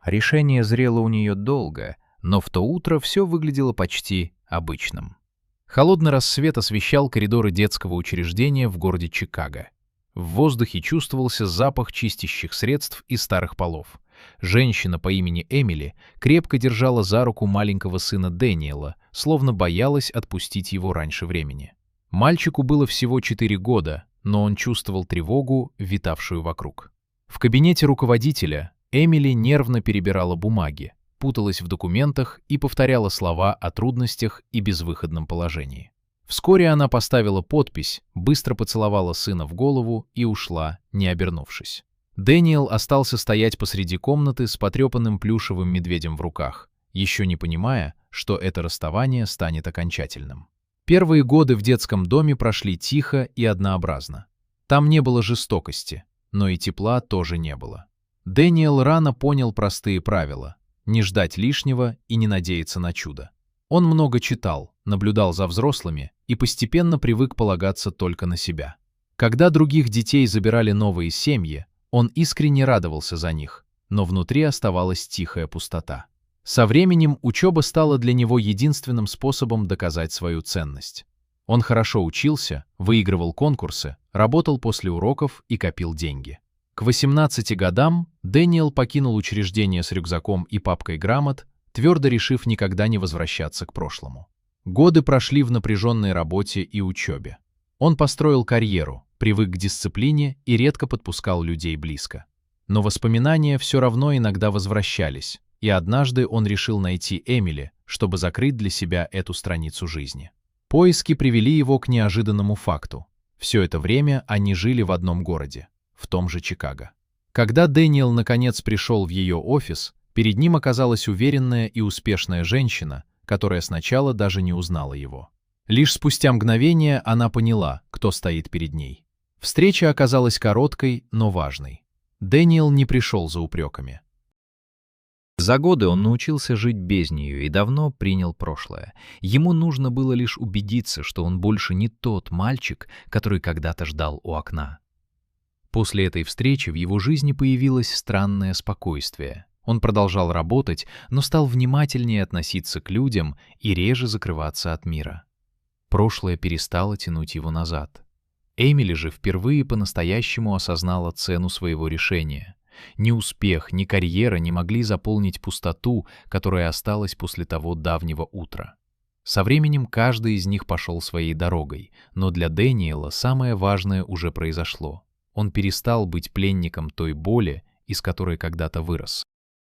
Решение зрело у нее долго, но в то утро все выглядело почти обычным. Холодный рассвет освещал коридоры детского учреждения в городе Чикаго. В воздухе чувствовался запах чистящих средств и старых полов. Женщина по имени Эмили крепко держала за руку маленького сына Дэниела, словно боялась отпустить его раньше времени. Мальчику было всего 4 года, но он чувствовал тревогу, витавшую вокруг. В кабинете руководителя Эмили нервно перебирала бумаги, путалась в документах и повторяла слова о трудностях и безвыходном положении. Вскоре она поставила подпись, быстро поцеловала сына в голову и ушла, не обернувшись. Дэниел остался стоять посреди комнаты с потрепанным плюшевым медведем в руках, еще не понимая, что это расставание станет окончательным. Первые годы в детском доме прошли тихо и однообразно. Там не было жестокости, но и тепла тоже не было. Дэниел рано понял простые правила — не ждать лишнего и не надеяться на чудо. Он много читал, наблюдал за взрослыми и постепенно привык полагаться только на себя. Когда других детей забирали новые семьи, он искренне радовался за них, но внутри оставалась тихая пустота. Со временем учеба стала для него единственным способом доказать свою ценность. Он хорошо учился, выигрывал конкурсы, работал после уроков и копил деньги. К 18 годам Дэниел покинул учреждение с рюкзаком и папкой грамот, твердо решив никогда не возвращаться к прошлому. Годы прошли в напряженной работе и учебе. Он построил карьеру, привык к дисциплине и редко подпускал людей близко. Но воспоминания все равно иногда возвращались, и однажды он решил найти Эмили, чтобы закрыть для себя эту страницу жизни. Поиски привели его к неожиданному факту. Все это время они жили в одном городе, в том же Чикаго. Когда Дэниел наконец пришел в ее офис, перед ним оказалась уверенная и успешная женщина, которая сначала даже не узнала его. Лишь спустя мгновение она поняла, кто стоит перед ней. Встреча оказалась короткой, но важной. Дэниел не пришел за упреками. За годы он научился жить без нее и давно принял прошлое. Ему нужно было лишь убедиться, что он больше не тот мальчик, который когда-то ждал у окна. После этой встречи в его жизни появилось странное спокойствие. Он продолжал работать, но стал внимательнее относиться к людям и реже закрываться от мира. Прошлое перестало тянуть его назад. Эмили же впервые по-настоящему осознала цену своего решения. Ни успех, ни карьера не могли заполнить пустоту, которая осталась после того давнего утра. Со временем каждый из них пошел своей дорогой, но для Дэниела самое важное уже произошло. Он перестал быть пленником той боли, из которой когда-то вырос.